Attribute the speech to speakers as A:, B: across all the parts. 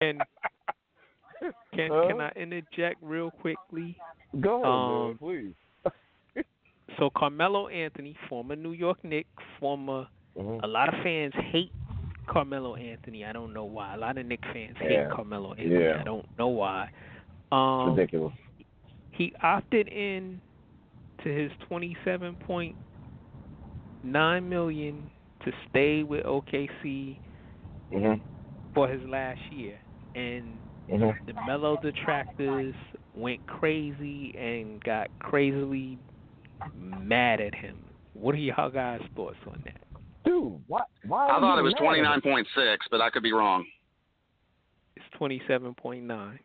A: And can I interject real quickly?
B: Go ahead, man,
A: Um,
B: please.
A: so Carmelo Anthony, former New York Knicks,
B: Hmm.
A: a lot of fans hate Carmelo Anthony. I don't know why. A lot of Knicks fans hate
B: Yeah,
A: Carmelo Anthony.
B: yeah,
A: I don't know why.
B: it's
A: Um,
B: ridiculous.
A: he opted in to his 27.9 million to stay with OKC
B: Mhm,
A: for his last year, and
B: mhm.
A: the Mellow detractors went crazy and got crazily mad at him. What are y'all guys' thoughts on that?
B: Dude, why? Why
C: I
B: are they
C: thought it
B: getting
C: was
B: mad at him?
C: 29.6, but I could be wrong.
A: It's 27.9.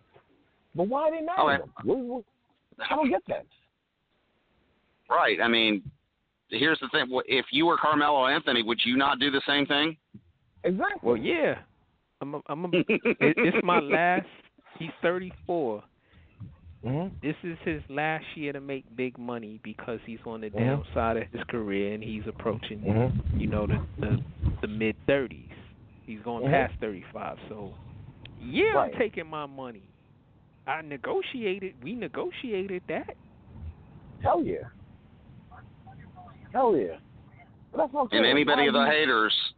B: But why are they mad at
C: Okay.
B: him? I don't get that.
C: Right. I mean, here's the thing. If you were Carmelo Anthony, would you not do the same thing?
B: Exactly.
A: Well, yeah. It's my last. He's 34.
B: Mhm,
A: This is his last year to make big money because he's on the
B: mhm,
A: downside of his career and he's approaching,
B: mhm,
A: the mid 30s. He's going
B: mhm.
A: past 35. So, yeah, I'm
B: Right.
A: taking my money. We negotiated that.
B: Hell yeah. Hell yeah. But that's what I'm
C: And
B: saying.
C: anybody
B: Why
C: of the
B: you?
C: haters,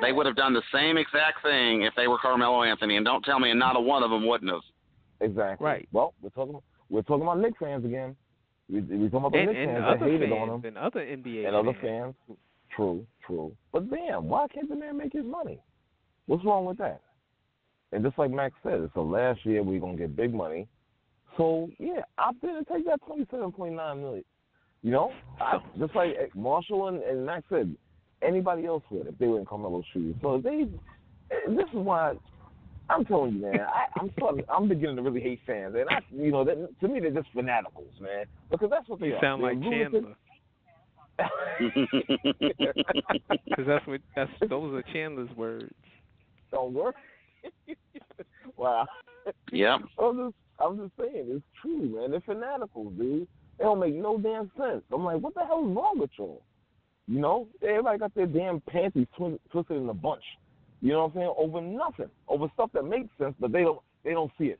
C: they
B: Yeah.
C: would have done the same exact thing if they were Carmelo Anthony. And don't tell me not a one of them wouldn't have.
B: Exactly.
A: Right.
B: Well, we're talking about Knicks fans again. We're talking about the Knicks
A: And
B: fans that
A: other
B: hated on
A: fans
B: him
A: and other NBA
B: and other
A: fans.
B: fans. True, true. But damn, why can't the man make his money? What's wrong with that? And just like Max said, it's the last year we're gonna get big money. So yeah, opt in and take that 27.9 million. You know,
A: So,
B: just like Marshall and Max said, anybody else would if they were in Carmelo's shoes. So this is why I'm telling you, man. I'm beginning to really hate fans, and to me they're just fanaticals, man, because that's what they
A: you
B: are.
A: sound
B: They're
A: like
B: lunatics.
A: Chandler. Because those are Chandler's words.
B: Don't work. Wow.
C: Yep.
B: I'm just saying, it's true, man. They're fanaticals, dude. They don't make no damn sense. I'm like, what the hell is wrong with y'all? You know, everybody got their damn panties twisted in a bunch. You know what I'm saying? Over nothing, over stuff that makes sense, but they don't see it.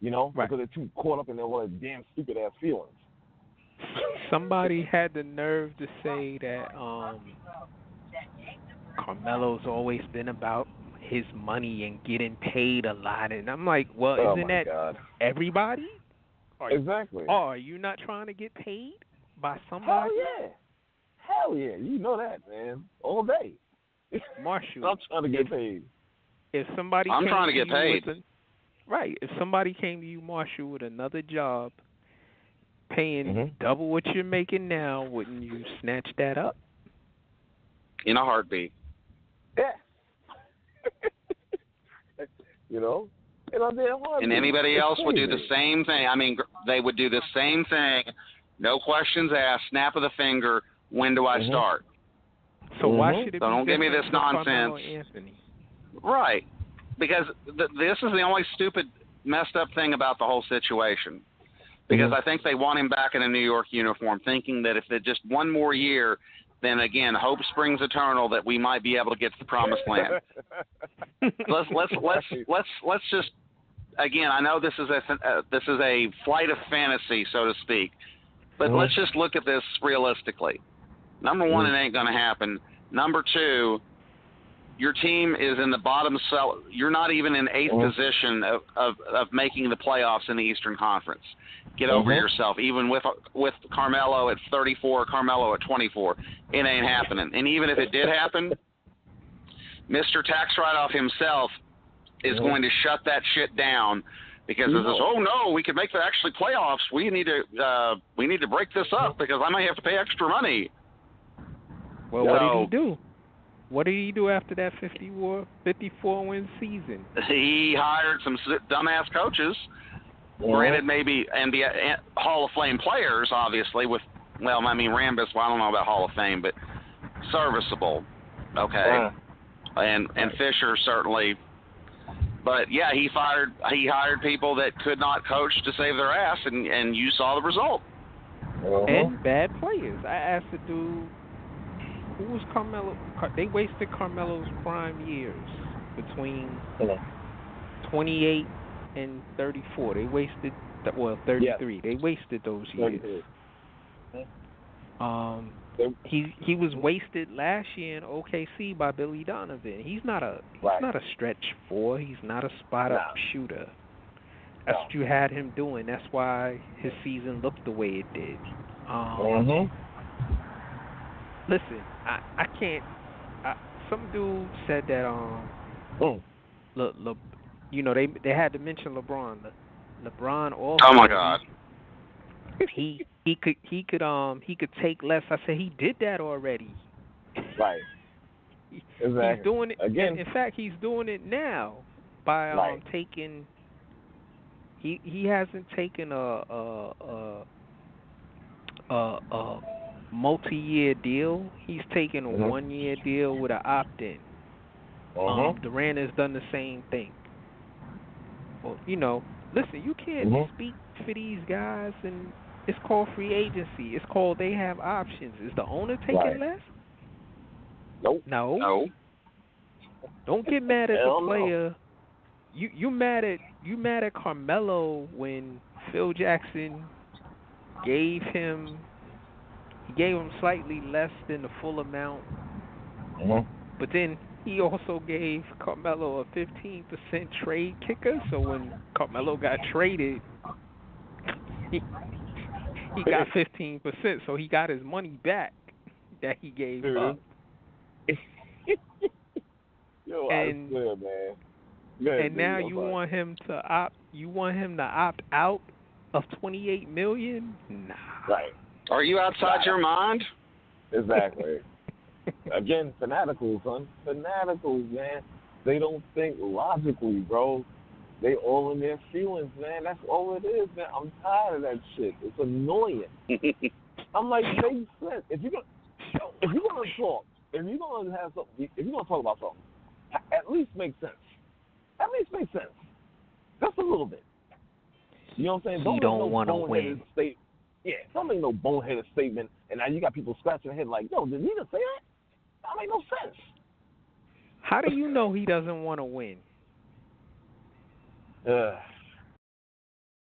B: You know,
A: Right.
B: because they're too caught up in their own damn stupid ass feelings.
A: Somebody had the nerve to say that Carmelo's always been about his money and getting paid a lot, and I'm like, well,
B: Oh
A: isn't
B: my
A: that
B: God.
A: everybody?
B: Exactly.
A: Are you not trying to get paid by
B: Hell
A: somebody?
B: yeah. Hell yeah. You know that, man. All day.
A: Marshall,
B: I'm trying to get paid.
A: if somebody
C: I'm
A: came
C: trying to get
A: you
C: paid.
A: with right, if somebody came to you, Marshall, with another job paying
B: Mhm.
A: double what you're making now, wouldn't you snatch that up?
C: In a heartbeat.
B: Yeah. You know? And I'm there hard.
C: And anybody
B: It's
C: else would do the
B: crazy.
C: same thing. I mean, they would do the same thing. No questions asked. Snap of the finger. When do I
B: Mhm.
C: start?
A: So why
B: Mhm.
A: should it
C: So
A: be
C: don't give me
A: different
C: this
A: for Carmelo
C: nonsense.
A: Anthony?
C: Right. Because this is the only stupid, messed up thing about the whole situation. Because
B: Mhm.
C: I think they want him back in a New York uniform, thinking that if they just one more year, then again, hope springs eternal that we might be able to get to the promised land. Let's just again. I know this is a flight of fantasy, so to speak, but
B: Mhm.
C: let's just look at this realistically. Number one, it ain't going to happen. Number two, your team is in the bottom cell. You're not even in eighth position of making the playoffs in the Eastern Conference. Get over yourself. Even with Carmelo at 34, Carmelo at 24, it ain't happening. And even if it did happen, Mr. Tax Write-Off himself is going to shut that shit down because it says, oh no, we could make the actually playoffs. We need to break this up because I might have to pay extra money.
A: Well, what did he do? What did he do after that 54 win season?
C: He hired some dumbass coaches. Granted, maybe NBA Hall of Fame players, obviously, with, well, I mean, Rambis, well, I don't know about Hall of Fame, but serviceable, okay? And Fisher, certainly. But, yeah, he hired people that could not coach to save their ass, and you saw the result.
A: And bad players. I asked the dude, who was Carmelo? They wasted Carmelo's prime years between 28 and 34. They wasted 33. They wasted those years.
B: 33.
A: He was wasted last year in OKC by Billy Donovan. He's not a stretch four. He's not a spot up shooter. That's what you had him doing. That's why his season looked the way it did. Listen, I can't. Some dude said that they had to mention LeBron. LeBron also.
C: Oh my God.
A: He could take less. I said he did that already.
B: Right. Exactly.
A: He's doing it
B: again.
A: In fact, he's doing it now by taking. He hasn't taken a multi-year deal. He's taken a 1-year deal with an opt-in. Durant has done the same thing. Well, listen, you can't speak for these guys, and it's called free agency. It's called they have options. Is the owner taking less?
B: Nope.
A: No. Don't get mad at the player. No. You mad at Carmelo when Phil Jackson gave him slightly less than the full amount. But then he also gave Carmelo a 15% trade kicker. So when Carmelo got traded, he got 15%. So he got his money back that he gave up.
B: Yo, I swear, man.
A: And now you want him to opt out of $28 million? Nah.
B: Right.
C: Are you outside your mind?
B: Exactly. Again, fanaticals, son. Fanaticals, man. They don't think logically, bro. They all in their feelings, man. That's all it is, man. I'm tired of that shit. It's annoying. I'm like, make sense. If you're gonna talk, if you're gonna talk about something, at least make sense. At least make sense. Just a little bit. You know what I'm saying?
A: Don't want to win.
B: Don't make no boneheaded statement, and now you got people scratching their head like, yo, did he just say that? That make no sense.
A: How do you know he doesn't want to win?